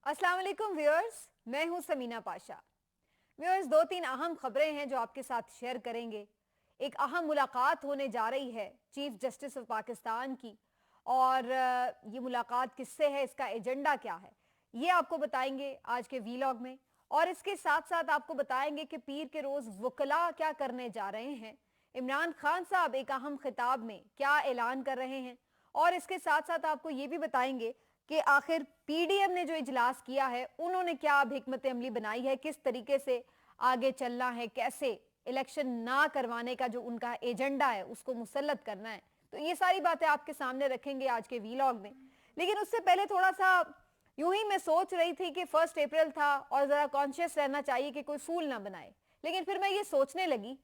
अस्सलाम वालेकुम व्यूअर्स, मैं हूं समीना पाशा। व्यूअर्स, दो तीन अहम खबरें हैं जो आपके साथ शेयर करेंगे। एक अहम मुलाकात होने जा रही है चीफ जस्टिस ऑफ पाकिस्तान की, और ये मुलाकात किससे है, इसका एजेंडा क्या है, ये आपको बताएंगे आज के वीलॉग में। और इसके साथ साथ आपको बताएंगे कि पीर के रोज वकला क्या करने जा रहे हैं। इमरान खान साहब एक अहम खिताब में क्या ऐलान कर रहे हैं। और इसके साथ साथ आपको ये भी बताएंगे कि आखिर पीडीएम ने जो इजलास किया है उन्होंने क्या अब हिकमत अमली बनाई है, किस तरीके से आगे चलना है, कैसे इलेक्शन ना करवाने का जो उनका एजेंडा है उसको मुसल्लत करना है। तो ये सारी बातें आपके सामने रखेंगे आज के वीलॉग में। लेकिन उससे पहले थोड़ा सा यूं ही मैं सोच रही थी कि 1 अप्रैल था और जरा कॉन्शियस रहना चाहिए कि कोई फूल ना बनाए। लेकिन फिर मैं ये सोचने लगी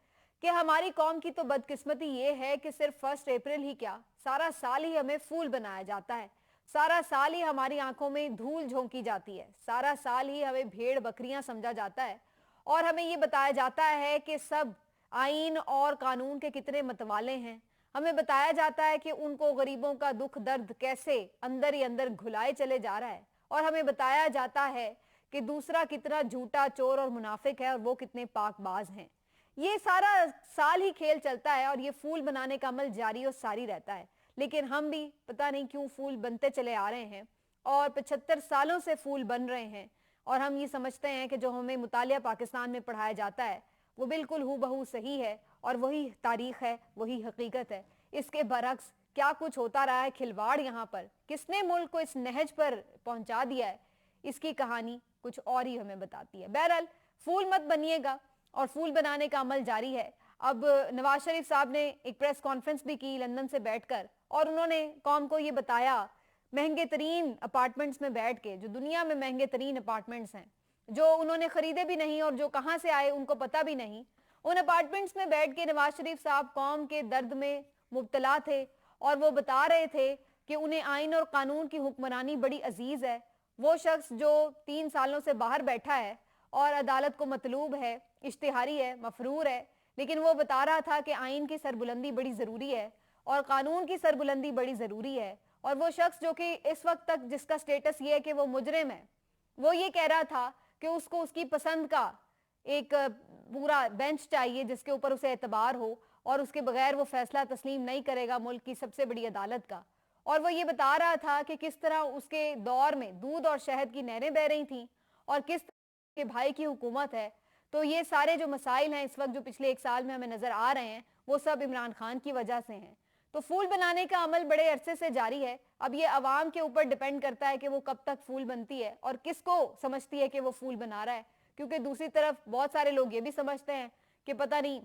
कि हमारी कौम की तो बदकिस्मती ये है कि सिर्फ 1 अप्रैल ही क्या, सारा साल ही हमें फूल बनाया जाता है। सारा साल ही हमारी आंखों में धूल झोंकी जाती है। सारा साल ही हमें भेड़ बकरियां समझा जाता है। और हमें ये बताया जाता है कि सब आइन और कानून के कितने मतवाले हैं। हमें बताया जाता है कि उनको गरीबों का दुख दर्द कैसे अंदर ही अंदर घुलाए चले जा रहा है। और हमें बताया जाता है कि दूसरा कितना झूठा, चोर और मुनाफिक है और वो कितने पाकबाज हैं। ये सारा साल ही खेल चलता है और ये फूल बनाने का अमल जारी और सारी रहता है। लेकिन हम भी पता नहीं क्यों फूल बनते चले आ रहे हैं और 75 सालों से फूल बन रहे हैं। और हम ये समझते हैं कि जो हमें मुतालिया पाकिस्तान में पढ़ाया जाता है वो बिल्कुल हूबहू सही है और वही तारीख है, वही हकीकत है। इसके बरक्स क्या कुछ होता रहा है, खिलवाड़ यहाँ पर किसने मुल्क को इस नहज पर पहुंचा दिया है, इसकी कहानी कुछ और ही हमें बताती है। बहरहाल, फूल मत बनिएगा और फूल बनाने का अमल जारी है। अब नवाज शरीफ साहब ने एक प्रेस कॉन्फ्रेंस भी की लंदन से बैठकर, और उन्होंने कौम को ये बताया महंगे तरीन अपार्टमेंट्स में बैठ के, जो दुनिया में महंगे तरीन अपार्टमेंट्स हैं, जो उन्होंने खरीदे भी नहीं और जो कहां से आए उनको पता भी नहीं, उन अपार्टमेंट्स में बैठ के नवाज शरीफ साहब कौम के दर्द में मुब्तला थे। और वो बता रहे थे कि उन्हें आइन और कानून की हुक्मरानी बड़ी अजीज है। वो शख्स जो 3 सालों से बाहर बैठा है और अदालत को मतलूब है, इश्तिहारी है, मफरूर है, लेकिन वो बता रहा था कि आइन की सरबुलंदी बड़ी जरूरी है और कानून की सरबुलंदी बड़ी जरूरी है। और वो शख्स जो कि इस वक्त तक जिसका स्टेटस ये है कि वो मुजरिम है, वो ये कह रहा था कि उसको उसकी पसंद का एक पूरा बेंच चाहिए जिसके ऊपर उसे एतबार हो और उसके बगैर वो फैसला तस्लीम नहीं करेगा मुल्क की सबसे बड़ी अदालत का। और वो ये बता रहा था कि किस तरह उसके दौर में दूध और शहद की नहरें बह रही थी और किस तरह के भाई की हुकूमत है। तो ये सारे जो मसाइल हैं इस वक्त जो पिछले 1 साल में हमें नजर आ रहे हैं वो सब इमरान खान की वजह से हैं। तो फूल बनाने का अमल बड़े अरसे से जारी है। अब ये अवाम के ऊपर डिपेंड करता है कि वो कब तक फूल बनती है और किसको समझती है कि वो फूल बना रहा है। क्योंकि दूसरी तरफ बहुत सारे लोग ये भी समझते हैं कि पता नहीं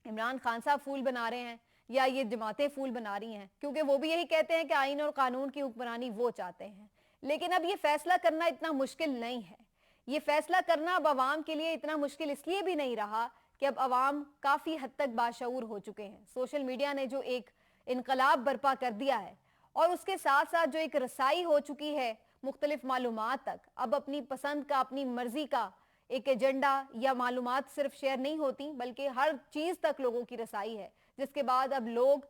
इमरान खान साहब फूल बना रहे हैं या ये जमातें फूल बना रही हैं, क्योंकि वो भी यही कहते हैं कि आइन और कानून की हुक्मरानी वो चाहते हैं। लेकिन अब ये फैसला करना इतना मुश्किल नहीं है। ये फैसला करना अब अवाम के लिए इतना मुश्किल इसलिए भी नहीं रहा कि अब अवाम काफी हद तक बाशऊर हो चुके हैं। सोशल मीडिया ने जो एक इनकलाब बर्पा कर दिया है और उसके साथ साथ जो एक रसाई हो चुकी है मुख्तलिफ मालूमात तक, अब अपनी पसंद का, अपनी मर्जी का एक एजेंडा या मालूमात सिर्फ शेयर नहीं होती बल्कि हर चीज तक लोगों की रसाई है, जिसके बाद अब लोग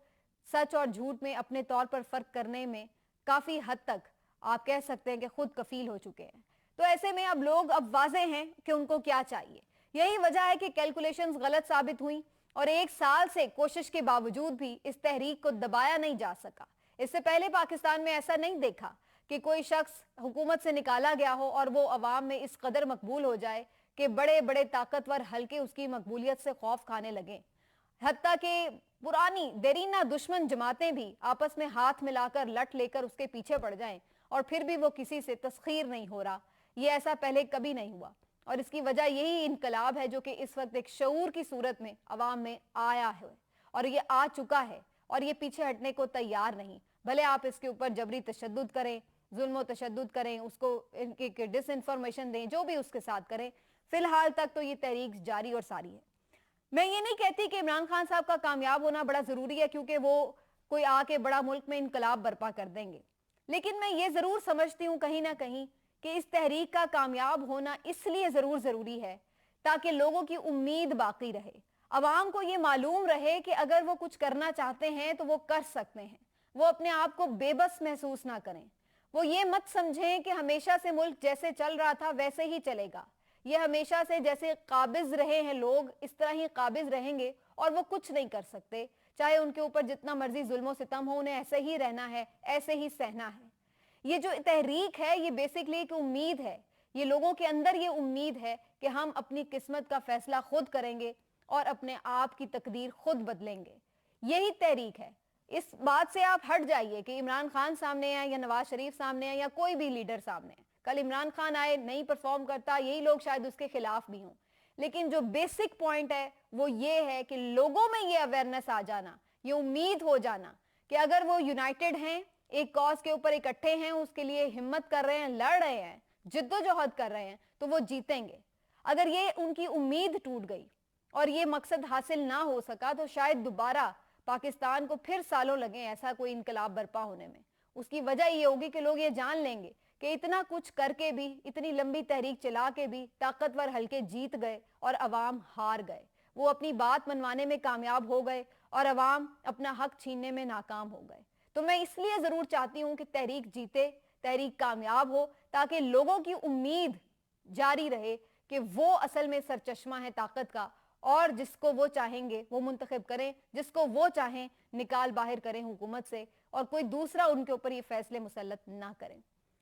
सच और झूठ में अपने तौर पर फर्क करने में काफी हद तक आप कह सकते हैं कि खुद कफील हो चुके हैं। तो ऐसे में अब लोग अब वाजे हैं कि उनको क्या चाहिए। यही वजह है कि कैलकुलेशंस गलत साबित हुई और 1 साल से कोशिश के बावजूद भी इस तहरीक को दबाया नहीं जा सका। इससे पहले पाकिस्तान में ऐसा नहीं देखा कि कोई शख्स हुकूमत से निकाला गया हो और वो अवाम में इस कदर मकबूल हो जाए कि बड़े बड़े ताकतवर हल्के उसकी मकबूलियत से खौफ खाने लगे। हत्ता कि पुरानी देरीना दुश्मन जमातें भी आपस में हाथ मिलाकर लट लेकर उसके पीछे पड़ जाएं और फिर भी वो किसी से तस्खीर नहीं हो रहा। ये ऐसा पहले कभी नहीं हुआ और इसकी वजह यही इनकलाब है जो कि इस वक्त एक शऊर की सूरत में अवाम में आया है और ये आ चुका है और ये पीछे हटने को तैयार नहीं। भले आप इसके ऊपर जबरी तशद्दुद करें, जुल्म तशद्दुद करें, उसको इनकी डिस इन्फॉर्मेशन दें, जो भी उसके साथ करें, फिलहाल तक तो ये तहरीक जारी और सारी है। मैं ये नहीं कहती कि इमरान खान साहब का कामयाब होना बड़ा जरूरी है क्योंकि वो कोई आके बड़ा मुल्क में इनकलाब बर्पा कर देंगे, लेकिन मैं ये जरूर समझती हूं कहीं ना कहीं कि इस तहरीक का कामयाब होना इसलिए जरूर जरूरी है ताकि लोगों की उम्मीद बाकी रहे, अवाम को ये मालूम रहे कि अगर वो कुछ करना चाहते हैं तो वो कर सकते हैं, वो अपने आप को बेबस महसूस ना करें। وہ یہ مت سمجھیں کہ ہمیشہ سے ملک جیسے چل رہا تھا ویسے ہی چلے گا. یہ ہمیشہ سے جیسے قابض رہے ہیں لوگ اس طرح ہی قابض رہیں گے اور وہ کچھ نہیں کر سکتے. چاہے ان کے اوپر جتنا مرضی ظلم و ستم ہو انہیں ایسے ہی رہنا ہے, ایسے ہی سہنا ہے. یہ جو تحریک ہے یہ بیسکلی ایک امید ہے. یہ لوگوں کے اندر یہ امید ہے کہ ہم اپنی قسمت کا فیصلہ خود کریں گے اور اپنے آپ کی تقدیر خود بدلیں گے. یہی تحریک ہے. اس بات سے آپ ہٹ جائیے کہ عمران خان سامنے ہے یا نواز شریف سامنے ہے یا کوئی بھی لیڈر سامنے ہے. کل عمران خان آئے نہیں پرفارم کرتا, یہی لوگ شاید اس کے خلاف بھی ہوں. لیکن جو بیسک پوائنٹ ہے وہ یہ ہے کہ لوگوں میں یہ اویئرنیس آ جانا, یہ امید ہو جانا کہ اگر وہ یونائٹڈ ہیں, ایک کاز کے اوپر اکٹھے ہیں, اس کے لیے ہمت کر رہے ہیں, لڑ رہے ہیں, جدوجہد کر رہے ہیں, تو وہ جیتیں گے. اگر یہ ان کی امید ٹوٹ گئی اور یہ مقصد حاصل نہ ہو سکا تو شاید دوبارہ پاکستان کو پھر سالوں لگیں ایسا کوئی انقلاب برپا ہونے میں. اس کی وجہ یہ ہوگی کہ لوگ یہ جان لیں گے کہ اتنا کچھ کر کے بھی, اتنی لمبی تحریک چلا کے بھی طاقتور حلقے جیت گئے اور عوام ہار گئے. وہ اپنی بات منوانے میں کامیاب ہو گئے اور عوام اپنا حق چھیننے میں ناکام ہو گئے. تو میں اس لیے ضرور چاہتی ہوں کہ تحریک جیتے, تحریک کامیاب ہو, تاکہ لوگوں کی امید جاری رہے کہ وہ اصل میں سرچشمہ ہے طاقت کا, اور جس کو وہ چاہیں گے وہ منتخب کریں, جس کو وہ چاہیں نکال باہر کریں حکومت سے, اور کوئی دوسرا ان کے اوپر یہ فیصلے مسلط نہ کریں.